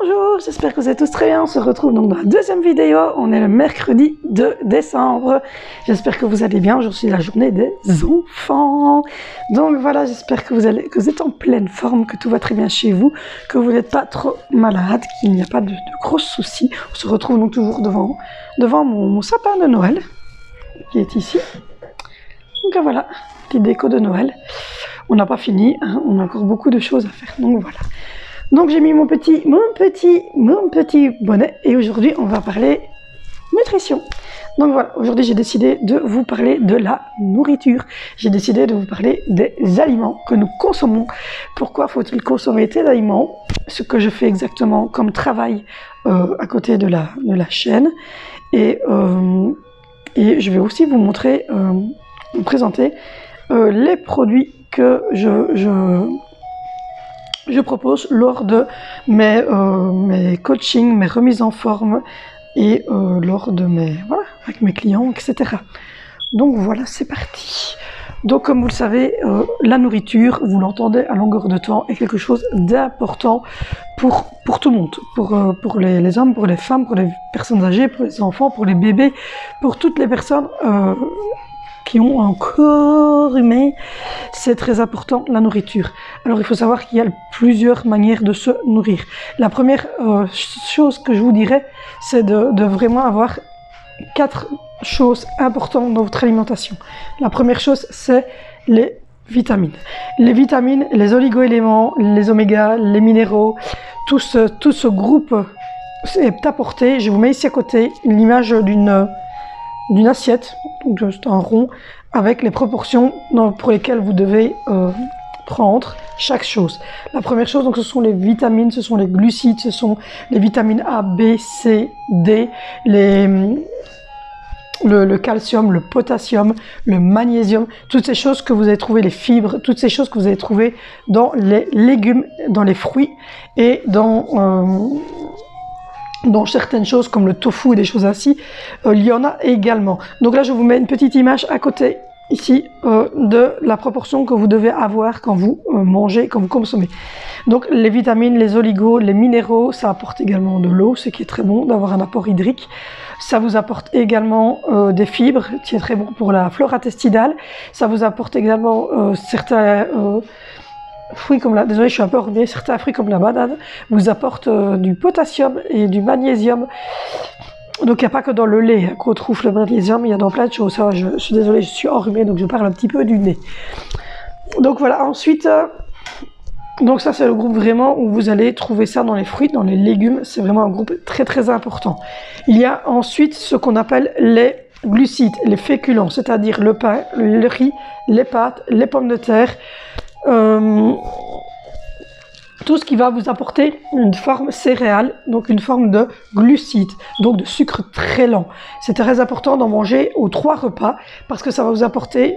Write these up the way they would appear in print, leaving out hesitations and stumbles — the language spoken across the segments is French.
Bonjour, j'espère que vous êtes tous très bien. On se retrouve donc dans la deuxième vidéo. On est le mercredi 2 décembre. J'espère que vous allez bien. Aujourd'hui, c'est la journée des enfants. Donc voilà, j'espère que vous êtes en pleine forme, que tout va très bien chez vous, que vous n'êtes pas trop malade, qu'il n'y a pas de gros soucis. On se retrouve donc toujours devant mon sapin de Noël qui est ici. Donc voilà, petite déco de Noël. On n'a pas fini, hein, on a encore beaucoup de choses à faire. Donc voilà. Donc j'ai mis mon petit bonnet et aujourd'hui on va parler nutrition. Donc voilà, aujourd'hui j'ai décidé de vous parler de la nourriture. J'ai décidé de vous parler des aliments que nous consommons. Pourquoi faut-il consommer tes aliments? Ce que je fais exactement comme travail à côté de la chaîne. Et je vais aussi vous montrer, vous présenter les produits que je propose lors de mes coachings, mes remises en forme et lors de avec mes clients, etc. Donc voilà, c'est parti. Donc comme vous le savez, la nourriture, vous l'entendez à longueur de temps, est quelque chose d'important pour tout le monde, pour les hommes, pour les femmes, pour les personnes âgées, pour les enfants, pour les bébés, pour toutes les personnes qui ont un corps humain. C'est très important, la nourriture. Alors il faut savoir qu'il y a plusieurs manières de se nourrir. La première chose que je vous dirais, c'est de vraiment avoir 4 choses importantes dans votre alimentation. La première chose, c'est les vitamines. Les vitamines, les oligo-éléments, les oméga, les minéraux, tout ce groupe est apporté. Je vous mets ici à côté l'image d'une assiette, donc c'est un rond, avec les proportions pour lesquelles vous devez prendre chaque chose. La première chose, donc, ce sont les vitamines, ce sont les glucides, ce sont les vitamines A, B, C, D, le calcium, le potassium, le magnésium, toutes ces choses que vous allez trouver, les fibres, toutes ces choses que vous allez trouver dans les légumes, dans les fruits et dans certaines choses comme le tofu et des choses ainsi, il y en a également. Donc là, je vous mets une petite image à côté, ici, de la proportion que vous devez avoir quand vous mangez, quand vous consommez. Donc les vitamines, les oligos, les minéraux, ça apporte également de l'eau, ce qui est très bon d'avoir un apport hydrique. Ça vous apporte également des fibres, qui est très bon pour la flore intestinale. Ça vous apporte également certains fruits comme désolé, je suis un peu enrhumée, certains fruits comme la banane vous apportent du potassium et du magnésium. Donc il n'y a pas que dans le lait qu'on trouve le magnésium, il y a dans plein de choses. Alors, je suis désolée, je suis enrhumée, donc je parle un petit peu du nez. Donc voilà, ensuite, donc ça c'est le groupe vraiment où vous allez trouver ça dans les fruits, dans les légumes, c'est vraiment un groupe très très important. Il y a ensuite ce qu'on appelle les glucides, les féculents, c'est-à-dire le pain, le riz, les pâtes, les pommes de terre, tout ce qui va vous apporter une forme céréale, donc une forme de glucides, donc de sucre très lent. C'est très important d'en manger aux 3 repas parce que ça va vous apporter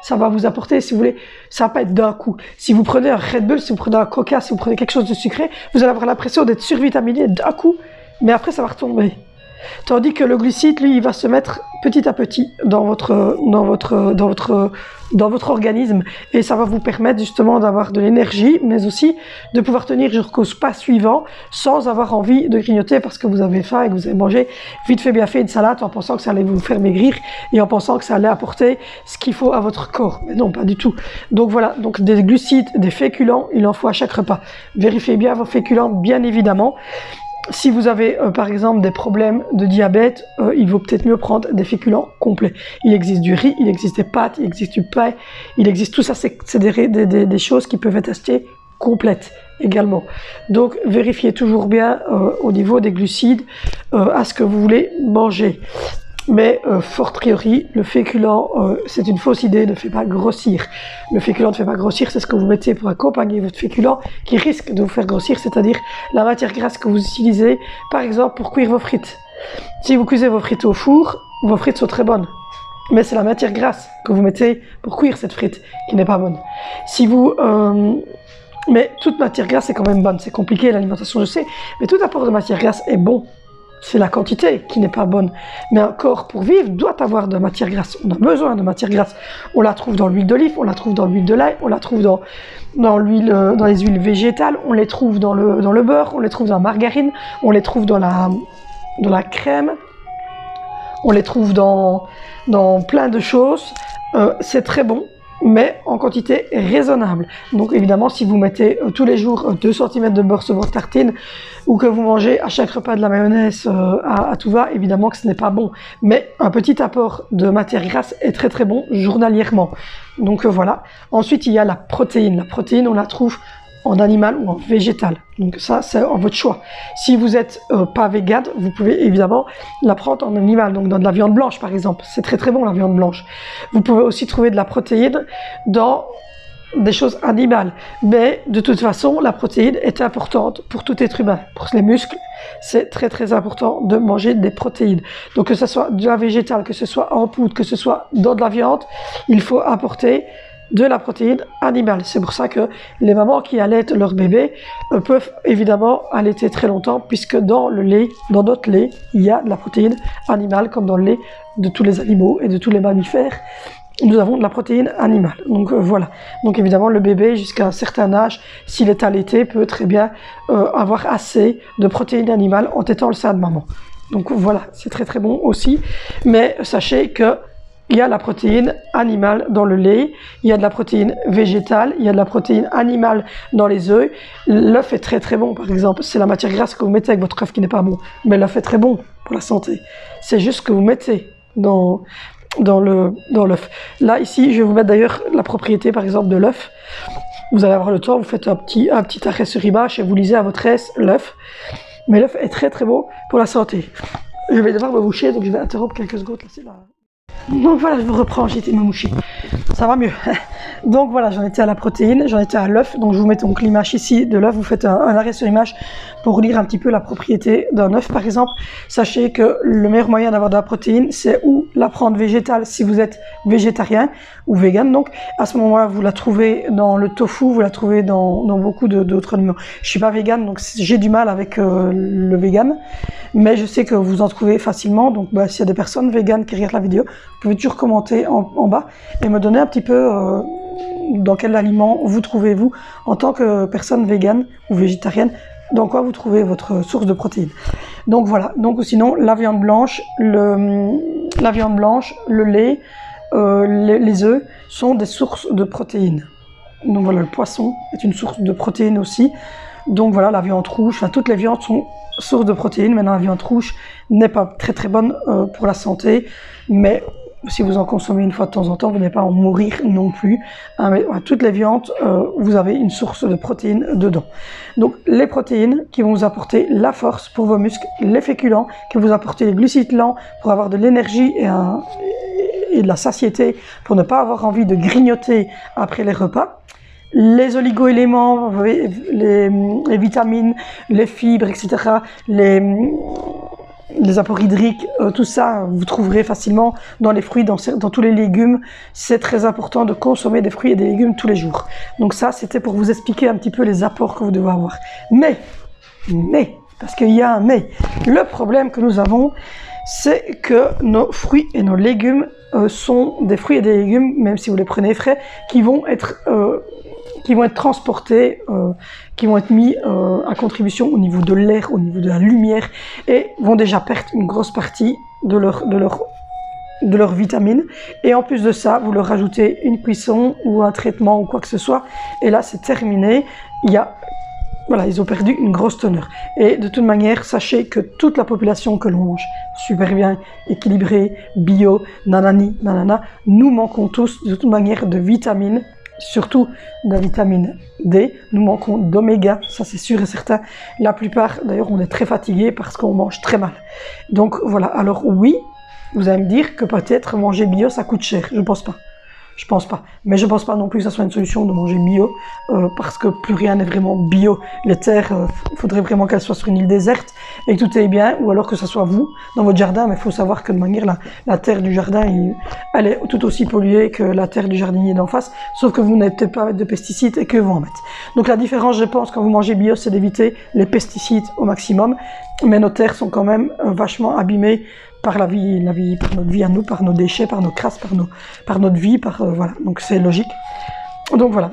ça va vous apporter, si vous voulez, ça va pas être d'un coup. Si vous prenez un Red Bull, si vous prenez un Coca, si vous prenez quelque chose de sucré, vous allez avoir l'impression d'être survitaminé d'un coup, mais après ça va retomber. Tandis que le glucide, lui, il va se mettre petit à petit dans votre organisme et ça va vous permettre justement d'avoir de l'énergie, mais aussi de pouvoir tenir jusqu'au pas suivant sans avoir envie de grignoter parce que vous avez faim et que vous avez mangé vite fait bien fait une salade en pensant que ça allait vous faire maigrir et en pensant que ça allait apporter ce qu'il faut à votre corps. Mais non, pas du tout. Donc voilà, donc des glucides, des féculents, il en faut à chaque repas. Vérifiez bien vos féculents, bien évidemment. Si vous avez par exemple des problèmes de diabète, il vaut peut-être mieux prendre des féculents complets. Il existe du riz, il existe des pâtes, il existe du pain, il existe tout ça, c'est des choses qui peuvent être achetées complètes également. Donc vérifiez toujours bien au niveau des glucides à ce que vous voulez manger. Mais fort priori, le féculent, c'est une fausse idée, ne fait pas grossir. Le féculent ne fait pas grossir, c'est ce que vous mettez pour accompagner votre féculent qui risque de vous faire grossir, c'est-à-dire la matière grasse que vous utilisez, par exemple, pour cuire vos frites. Si vous cuisez vos frites au four, vos frites sont très bonnes. Mais c'est la matière grasse que vous mettez pour cuire cette frite qui n'est pas bonne. Si vous... mais toute matière grasse est quand même bonne. C'est compliqué l'alimentation, je sais, mais tout apport de matière grasse est bon. c'est la quantité qui n'est pas bonne. Mais un corps pour vivre doit avoir de matière grasse. On a besoin de matière grasse. On la trouve dans l'huile d'olive, on la trouve dans l'huile de l'ail, on la trouve dans les huiles végétales, on les trouve dans le beurre, on les trouve dans la margarine, on les trouve dans la crème, on les trouve dans plein de choses. C'est très bon, mais en quantité raisonnable. Donc évidemment, si vous mettez tous les jours 2 cm de beurre sur votre tartine, ou que vous mangez à chaque repas de la mayonnaise à tout va, évidemment que ce n'est pas bon. Mais un petit apport de matière grasse est très très bon journalièrement. Donc voilà. Ensuite, il y a la protéine. La protéine, on la trouve en animal ou en végétal. Donc ça, c'est en votre choix. Si vous n'êtes pas vegan, vous pouvez évidemment la prendre en animal, donc dans de la viande blanche par exemple. C'est très très bon la viande blanche. Vous pouvez aussi trouver de la protéine dans des choses animales. Mais de toute façon, la protéine est importante pour tout être humain. Pour les muscles, c'est très très important de manger des protéines. Donc que ce soit de la végétale, que ce soit en poudre, que ce soit dans de la viande, il faut apporter de la protéine animale. C'est pour ça que les mamans qui allaitent leur bébé peuvent évidemment allaiter très longtemps, puisque dans le lait, dans notre lait, il y a de la protéine animale, comme dans le lait de tous les animaux et de tous les mammifères. Nous avons de la protéine animale. Donc voilà. Donc évidemment, le bébé, jusqu'à un certain âge, s'il est allaité, peut très bien avoir assez de protéines animales en tétant le sein de maman. Donc voilà, c'est très très bon aussi. Mais sachez que il y a de la protéine animale dans le lait, il y a de la protéine végétale, il y a de la protéine animale dans les œufs. L'œuf est très très bon, par exemple. C'est la matière grasse que vous mettez avec votre œuf qui n'est pas bon. Mais l'œuf est très bon pour la santé. C'est juste ce que vous mettez dans l'œuf. Là, ici, je vais vous mettre d'ailleurs la propriété, par exemple, de l'œuf. Vous allez avoir le temps, vous faites un petit arrêt sur image et vous lisez à votre aise l'œuf. Mais l'œuf est très très bon pour la santé. Je vais devoir me moucher, donc je vais interrompre quelques secondes. Donc voilà, je vous reprends, j'ai été me moucher. Ça va mieux. Donc voilà, j'en étais à la protéine, j'en étais à l'œuf. Donc je vous mets donc l'image ici de l'œuf. Vous faites un arrêt sur image pour lire un petit peu la propriété d'un œuf, par exemple. Sachez que le meilleur moyen d'avoir de la protéine, c'est ou la prendre végétale si vous êtes végétarien ou vegan. Donc à ce moment-là, vous la trouvez dans le tofu, vous la trouvez dans beaucoup d'autres aliments. Je suis pas vegan, donc j'ai du mal avec le vegan, mais je sais que vous en trouvez facilement. Donc s'il y a des personnes véganes qui regardent la vidéo, vous pouvez toujours commenter en bas et me donner un petit peu dans quel aliment vous trouvez-vous en tant que personne végane ou végétarienne, dans quoi vous trouvez votre source de protéines. Donc voilà, donc sinon la viande blanche, le lait, les œufs sont des sources de protéines. Donc voilà, le poisson est une source de protéines aussi. Donc voilà, la viande rouge, enfin toutes les viandes sont sources de protéines. Maintenant la viande rouge n'est pas très très bonne pour la santé, mais si vous en consommez une fois de temps en temps, vous n'allez pas en mourir non plus. Hein, mais toutes les viandes, vous avez une source de protéines dedans. Donc les protéines qui vont vous apporter la force pour vos muscles, les féculents qui vont vous apporter les glucides lents pour avoir de l'énergie et de la satiété, pour ne pas avoir envie de grignoter après les repas. Les oligo-éléments, les vitamines, les fibres, etc., les apports hydriques, tout ça, vous trouverez facilement dans les fruits, dans tous les légumes. C'est très important de consommer des fruits et des légumes tous les jours. Donc ça, c'était pour vous expliquer un petit peu les apports que vous devez avoir. Mais, parce qu'il y a un mais, le problème que nous avons, c'est que nos fruits et nos légumes sont des fruits et des légumes, même si vous les prenez frais, qui vont être transportés, qui vont être mis à contribution au niveau de l'air, au niveau de la lumière, et vont déjà perdre une grosse partie de leurs vitamines. Et en plus de ça, vous leur rajoutez une cuisson ou un traitement ou quoi que ce soit, et là c'est terminé. Voilà, ils ont perdu une grosse teneur. Et de toute manière, sachez que toute la population que l'on mange super bien, équilibrée, bio, nanani, nanana, nous manquons tous de toute manière de vitamines, surtout de la vitamine D. Nous manquons d'oméga, ça c'est sûr et certain. La plupart, d'ailleurs, on est très fatigué parce qu'on mange très mal. Donc voilà, alors oui, vous allez me dire que peut-être manger bio, ça coûte cher. Je pense pas. Je pense pas. Mais je pense pas non plus que ça soit une solution de manger bio, parce que plus rien n'est vraiment bio. Les terres, il faudrait vraiment qu'elles soient sur une île déserte. et que tout est bien, ou alors que ce soit vous dans votre jardin, mais il faut savoir que de manière la terre du jardin, elle est tout aussi polluée que la terre du jardinier d'en face, sauf que vous n'avez peut-être pas à mettre de pesticides et que vous en mettez. Donc la différence, je pense, quand vous mangez bio, c'est d'éviter les pesticides au maximum, mais nos terres sont quand même vachement abîmées par la vie, par notre vie à nous, par nos déchets, par nos crasses, par notre vie, voilà. Donc c'est logique. Donc voilà.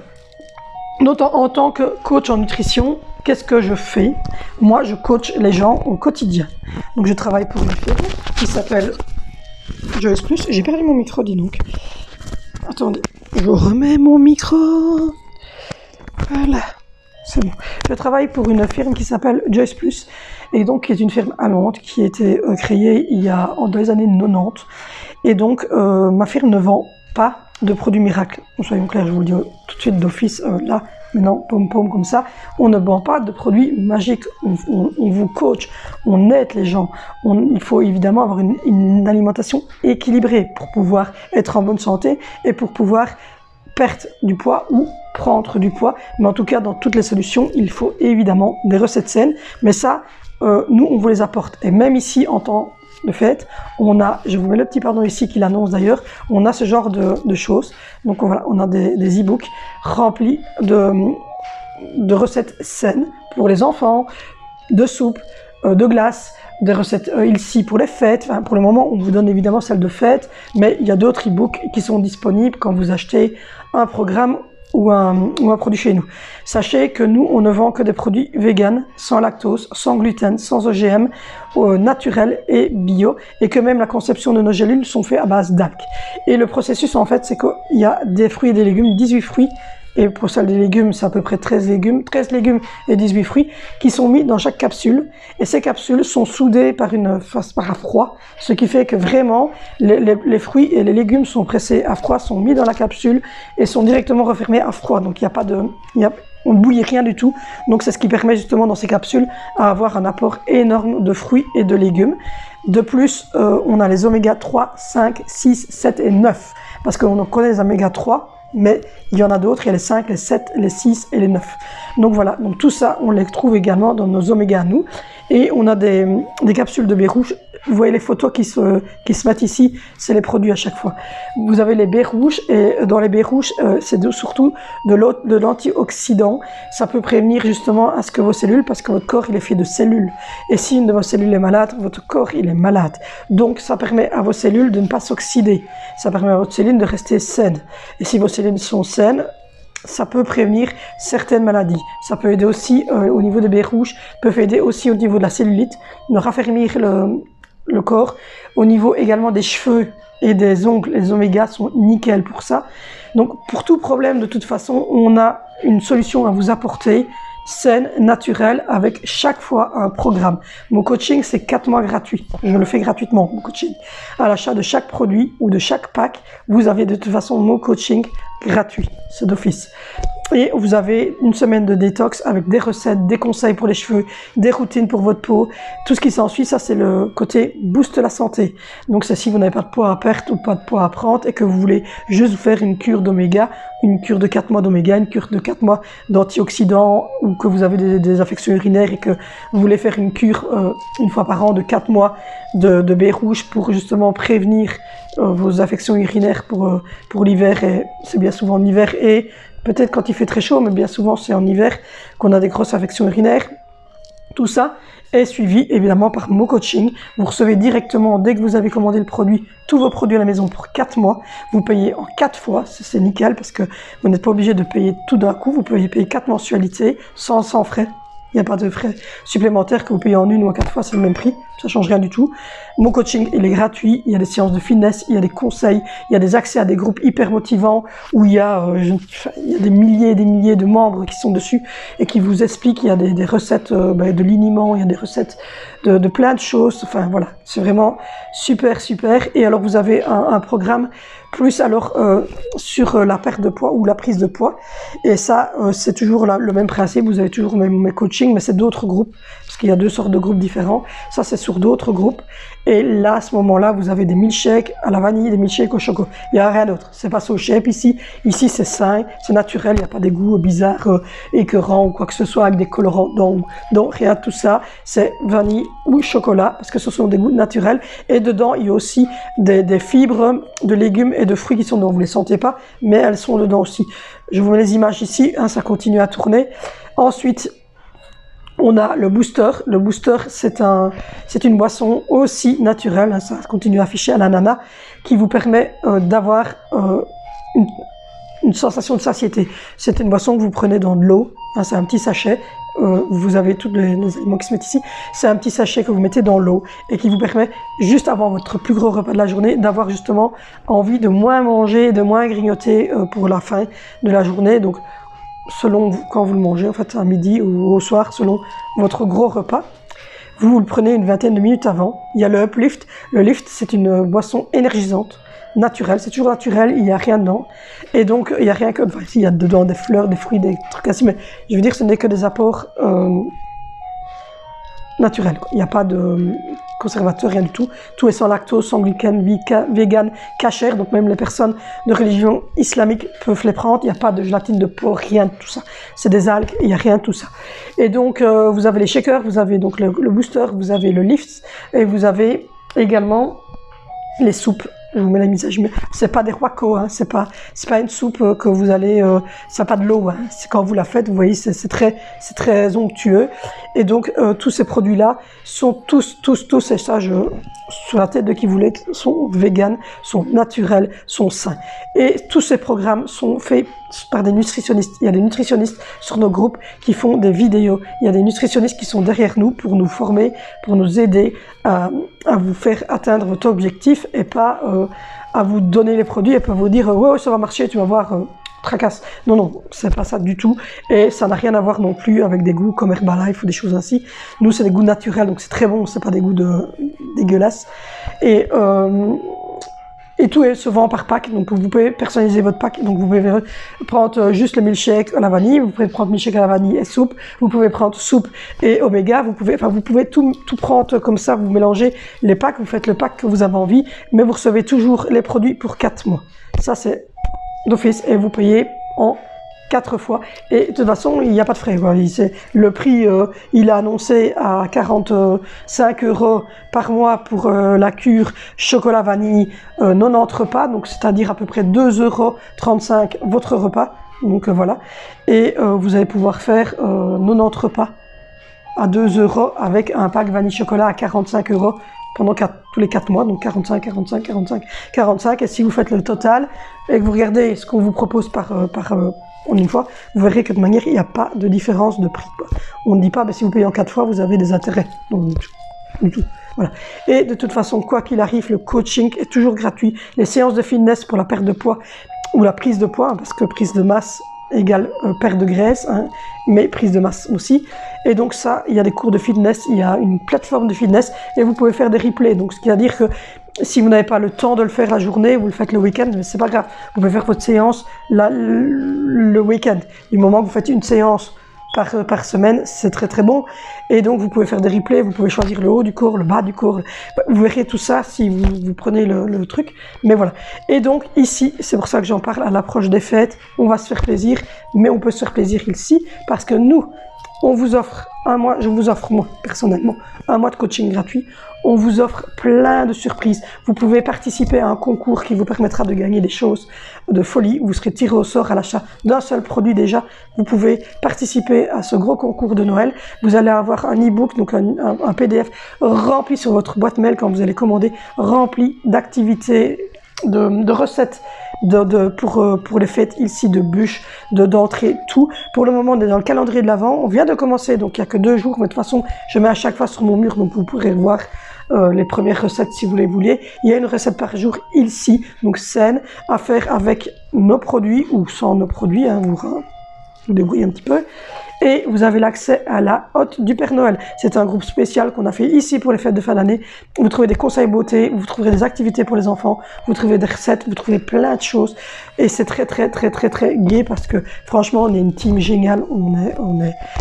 Donc en tant que coach en nutrition, qu'est-ce que je fais? Moi, je coach les gens au quotidien. Donc je travaille pour une firme qui s'appelle Joyce Plus. J'ai perdu mon micro, dis donc. Attendez, je remets mon micro. Voilà. C'est bon. Je travaille pour une firme qui s'appelle Joyce Plus, et donc qui est une firme allemande qui a été créée dans les années 90. Et donc, ma firme ne vend pas de produits miracles. Soyons clairs, je vous le dis tout de suite d'office, là, maintenant, pom comme ça. On ne vend pas de produits magiques. On vous coach, on aide les gens. Il faut évidemment avoir une alimentation équilibrée pour pouvoir être en bonne santé et pour pouvoir perdre du poids ou prendre du poids, mais en tout cas dans toutes les solutions il faut évidemment des recettes saines, mais ça nous on vous les apporte, et même ici en temps de fête on a, je vous mets le petit pardon ici qui l'annonce d'ailleurs, on a ce genre de choses. Donc voilà, on a des e-books remplis de recettes saines pour les enfants, de soupe, de glace, des recettes ici pour les fêtes. Enfin, pour le moment, on vous donne évidemment celles de fête, mais il y a d'autres e-books qui sont disponibles quand vous achetez un programme ou un produit chez nous. Sachez que nous, on ne vend que des produits véganes, sans lactose, sans gluten, sans OGM, naturels et bio, et que même la conception de nos gélules sont faites à base d'algues. Et le processus, en fait, c'est qu'il y a des fruits et des légumes, 18 fruits, et pour celle des légumes, c'est à peu près 13 légumes et 18 fruits qui sont mis dans chaque capsule. Et ces capsules sont soudées par à froid, ce qui fait que vraiment, les fruits et les légumes sont pressés à froid, sont mis dans la capsule et sont directement refermés à froid. Donc il n'y a pas on ne bouillit rien du tout. Donc c'est ce qui permet justement dans ces capsules à avoir un apport énorme de fruits et de légumes. De plus, on a les oméga 3, 5, 6, 7 et 9. Parce qu'on connaît les oméga 3, mais il y en a d'autres, il y a les 5, les 7, les 6 et les 9. Donc voilà, donc tout ça, on les trouve également dans nos oméga à nous. Et on a des capsules de baies rouges. Vous voyez les photos qui se mettent ici, c'est les produits à chaque fois. Vous avez les baies rouges, et dans les baies rouges, c'est surtout de l'antioxydant. Ça peut prévenir justement à ce que vos cellules, parce que votre corps, il est fait de cellules. Et si une de vos cellules est malade, votre corps, il est malade. Donc ça permet à vos cellules de ne pas s'oxyder. Ça permet à votre cellule de rester saine. Et si vos cellules sont saines, ça peut prévenir certaines maladies. Ça peut aider aussi au niveau des baies rouges, peut aider aussi au niveau de la cellulite, de raffermir le corps. Au niveau également des cheveux et des ongles, les omégas sont nickel pour ça. Donc pour tout problème, de toute façon, on a une solution à vous apporter, saine, naturelle, avec chaque fois un programme. Mon coaching, c'est 4 mois gratuit. Je le fais gratuitement, mon coaching. À l'achat de chaque produit ou de chaque pack, vous avez de toute façon mon coaching gratuit, c'est d'office. Et vous avez une semaine de détox avec des recettes, des conseils pour les cheveux, des routines pour votre peau, tout ce qui s'ensuit. Ça, c'est le côté boost la santé. Donc c'est si vous n'avez pas de poids à perdre ou pas de poids à prendre et que vous voulez juste vous faire une cure d'oméga, une cure de 4 mois d'oméga, une cure de 4 mois d'antioxydants, ou que vous avez des affections urinaires et que vous voulez faire une cure une fois par an de 4 mois de baies rouges pour justement prévenir vos affections urinaires pour l'hiver. Et c'est bien souvent en hiver et peut-être quand il fait très chaud, mais bien souvent c'est en hiver qu'on a des grosses affections urinaires. Tout ça est suivi évidemment par mon coaching. Vous recevez directement, dès que vous avez commandé le produit, tous vos produits à la maison pour 4 mois. Vous payez en 4 fois, c'est nickel parce que vous n'êtes pas obligé de payer tout d'un coup. Vous pouvez payer 4 mensualités sans frais. Il n'y a pas de frais supplémentaires que vous payez en 1 ou en 4 fois, c'est le même prix. Ça change rien du tout. Mon coaching, il est gratuit. Il y a des séances de fitness, il y a des conseils, il y a des accès à des groupes hyper motivants où il y a des milliers et des milliers de membres qui sont dessus et qui vous expliquent. Il y a des recettes de liniment, il y a des recettes de plein de choses. Enfin voilà, c'est vraiment super, super. Et alors vous avez un programme plus alors sur la perte de poids ou la prise de poids. Et ça, c'est toujours le même principe. Vous avez toujours mes coachings, mais c'est d'autres groupes. Parce qu'il y a 2 sortes de groupes différents. Ça, c'est sur d'autres groupes. Et là, à ce moment-là, vous avez des milkshakes à la vanille, des milkshakes au chocolat. Il n'y a rien d'autre. C'est pas so shape ici. Ici, c'est sain, c'est naturel. Il n'y a pas des goûts bizarres, écœurants ou quoi que ce soit avec des colorants. Donc rien de tout ça. C'est vanille ou chocolat parce que ce sont des goûts naturels. Et dedans, il y a aussi des fibres de légumes et de fruits qui sont dedans. Vous les sentez pas, mais elles sont dedans aussi. Je vous mets les images ici. Hein, ça continue à tourner. Ensuite, on a le booster. Le booster, c'est une boisson aussi naturelle, hein, ça continue à afficher à l'ananas, qui vous permet d'avoir une sensation de satiété. C'est une boisson que vous prenez dans de l'eau, hein, c'est un petit sachet, vous avez tous les aliments qui se mettent ici, c'est un petit sachet que vous mettez dans l'eau et qui vous permet, juste avant votre plus gros repas de la journée, d'avoir justement envie de moins manger, de moins grignoter pour la fin de la journée. Donc, selon quand vous le mangez, en fait, à midi ou au soir, selon votre gros repas. Vous le prenez une vingtaine de minutes avant. Il y a le Uplift. Le Lift, c'est une boisson énergisante, naturelle. C'est toujours naturel, il n'y a rien dedans. Et donc, il n'y a rien que... Enfin, il y a dedans des fleurs, des fruits, des trucs ainsi, mais je veux dire, ce n'est que des apports naturels. Il n'y a pas de conservateur, rien du tout. Tout est sans lactose, sans gluten, vegan, kasher. Donc même les personnes de religion islamique peuvent les prendre. Il n'y a pas de gélatine de porc, rien de tout ça. C'est des algues, il n'y a rien de tout ça. Et donc vous avez les shakers, vous avez donc le booster, vous avez le lift et vous avez également les soupes. Je vous mets la mise à jour. C'est pas des roicos, hein, c'est pas une soupe que vous allez, ça n'a pas de l'eau, hein. C'est quand vous la faites, vous voyez, c'est très onctueux. Et donc tous ces produits-là sont tous, et ça, sur la tête de qui vous voulez, sont véganes, sont naturels, sont sains. Et tous ces programmes sont faits par des nutritionnistes. Il y a des nutritionnistes sur nos groupes qui font des vidéos. Il y a des nutritionnistes qui sont derrière nous pour nous former, pour nous aider à vous faire atteindre votre objectif et pas à vous donner les produits et pas vous dire ouais, ça va marcher, tu vas voir, tracasse. Non, c'est pas ça du tout. Et ça n'a rien à voir non plus avec des goûts comme Herbalife ou des choses ainsi. Nous, c'est des goûts naturels, donc c'est très bon, c'est pas des goûts dégueulasses. Et tout se vend par pack, donc vous pouvez personnaliser votre pack. Donc vous pouvez prendre juste le milkshake à la vanille, vous pouvez prendre milkshake à la vanille et soupe, vous pouvez prendre soupe et oméga, vous pouvez tout prendre comme ça, vous mélangez les packs, vous faites le pack que vous avez envie, mais vous recevez toujours les produits pour 4 mois. Ça c'est d'office et vous payez en 4 fois. Et de toute façon, il n'y a pas de frais, quoi. Le prix, il a annoncé à 45 € par mois pour la cure chocolat vanille 90 repas, donc c'est-à-dire à peu près 2,35 € votre repas. Donc voilà. Et vous allez pouvoir faire 90 repas à 2 € avec un pack vanille chocolat à 45 € pendant tous les 4 mois, donc 45, 45, 45, 45. Et si vous faites le total et que vous regardez ce qu'on vous propose en une fois, vous verrez que de manière, il n'y a pas de différence de prix, quoi. On ne dit pas, si vous payez en 4 fois, vous avez des intérêts. Donc, du tout. Voilà. Et de toute façon, quoi qu'il arrive, le coaching est toujours gratuit. Les séances de fitness pour la perte de poids ou la prise de poids, parce que prise de masse égale perte de graisse, hein, mais prise de masse aussi. Et donc ça, il y a des cours de fitness, il y a une plateforme de fitness et vous pouvez faire des replays. Donc ce qui veut dire que si vous n'avez pas le temps de le faire la journée, vous le faites le week-end, mais c'est pas grave. Vous pouvez faire votre séance le week-end. Du moment que vous faites une séance par semaine, c'est très très bon. Et donc vous pouvez faire des replays, vous pouvez choisir le haut du corps, le bas du corps. Vous verrez tout ça si vous prenez le truc. Mais voilà. Et donc ici, c'est pour ça que j'en parle à l'approche des fêtes. On va se faire plaisir, mais on peut se faire plaisir ici parce que nous, on vous offre un mois, je vous offre moi personnellement un mois de coaching gratuit. On vous offre plein de surprises. Vous pouvez participer à un concours qui vous permettra de gagner des choses de folie. Vous serez tiré au sort à l'achat d'un seul produit déjà. Vous pouvez participer à ce gros concours de Noël. Vous allez avoir un e-book, donc un PDF rempli sur votre boîte mail quand vous allez commander, rempli d'activités, de recettes pour les fêtes ici, de bûches, d'entrées, tout. Pour le moment, on est dans le calendrier de l'Avent. On vient de commencer, donc il n'y a que 2 jours, mais de toute façon, je mets à chaque fois sur mon mur, donc vous pourrez voir les premières recettes si vous les voulez. Il y a une recette par jour ici, donc saine, à faire avec nos produits ou sans nos produits, hein, vous débrouillez un petit peu. Et vous avez l'accès à la Hotte du Père Noël. C'est un groupe spécial qu'on a fait ici pour les fêtes de fin d'année. Vous trouvez des conseils beauté, vous trouverez des activités pour les enfants, vous trouvez des recettes, vous trouvez plein de choses. Et c'est très gai parce que franchement, on est une team géniale.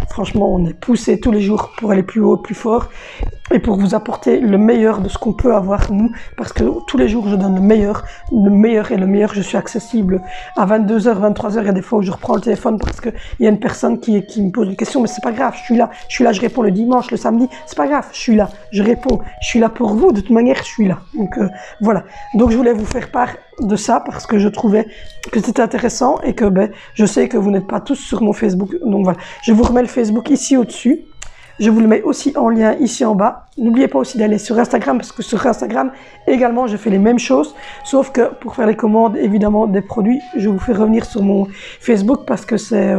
Franchement, on est poussé tous les jours pour aller plus haut, plus fort. Et pour vous apporter le meilleur de ce qu'on peut avoir nous, parce que tous les jours je donne le meilleur et le meilleur, je suis accessible à 22h, 23h, il y a des fois où je reprends le téléphone parce qu'il y a une personne qui me pose une question, mais c'est pas grave, je suis là, je réponds le dimanche, le samedi, c'est pas grave, je suis là, je réponds, je suis là pour vous, de toute manière, je suis là. Donc voilà, donc je voulais vous faire part de ça parce que je trouvais que c'était intéressant et que je sais que vous n'êtes pas tous sur mon Facebook, donc voilà, je vous remets le Facebook ici au-dessus. Je vous le mets aussi en lien ici en bas. N'oubliez pas aussi d'aller sur Instagram parce que sur Instagram également je fais les mêmes choses. Sauf que pour faire les commandes évidemment des produits, je vous fais revenir sur mon Facebook parce que c'est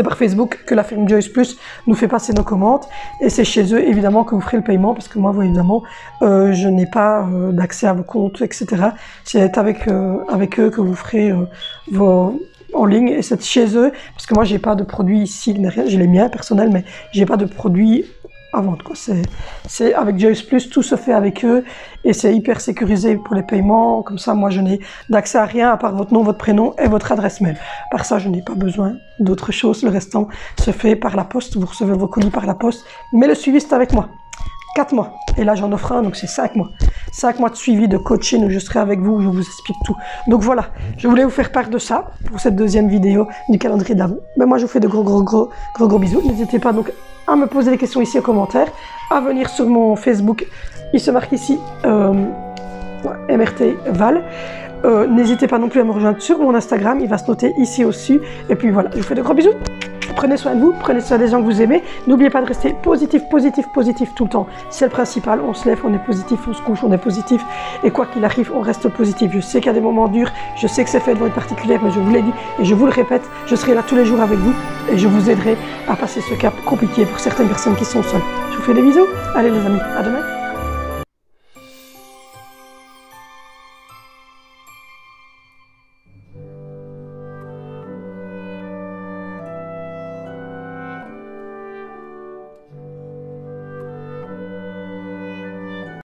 par Facebook que la firme Joyce Plus nous fait passer nos commandes. Et c'est chez eux évidemment que vous ferez le paiement parce que moi évidemment je n'ai pas d'accès à vos comptes etc. C'est avec eux que vous ferez vos en ligne et c'est chez eux parce que moi j'ai pas de produits ici, j'ai les miens personnels mais j'ai pas de produits à vendre quoi. C'est avec Joyce Plus, tout se fait avec eux et c'est hyper sécurisé pour les paiements, comme ça moi je n'ai d'accès à rien à part votre nom, votre prénom et votre adresse mail. Par ça je n'ai pas besoin d'autre chose, le restant se fait par la poste, vous recevez vos colis par la poste, mais le suivi c'est avec moi. 4 mois. Et là, j'en offre un, donc c'est 5 mois. 5 mois de suivi, de coaching, où je serai avec vous, où je vous explique tout. Donc voilà, je voulais vous faire part de ça, pour cette deuxième vidéo du calendrier d'avant. Moi, je vous fais de gros bisous. N'hésitez pas donc à me poser des questions ici en commentaire, à venir sur mon Facebook, il se marque ici, MRT Val. N'hésitez pas non plus à me rejoindre sur mon Instagram, il va se noter ici au-dessus. Et puis voilà, je vous fais de gros bisous. Prenez soin de vous, prenez soin des gens que vous aimez. N'oubliez pas de rester positif tout le temps. C'est le principal. On se lève, on est positif, on se couche, on est positif. Et quoi qu'il arrive, on reste positif. Je sais qu'il y a des moments durs, je sais que c'est fait devant une particulière, mais je vous l'ai dit et je vous le répète, je serai là tous les jours avec vous et je vous aiderai à passer ce cap compliqué pour certaines personnes qui sont seules. Je vous fais des bisous. Allez les amis, à demain.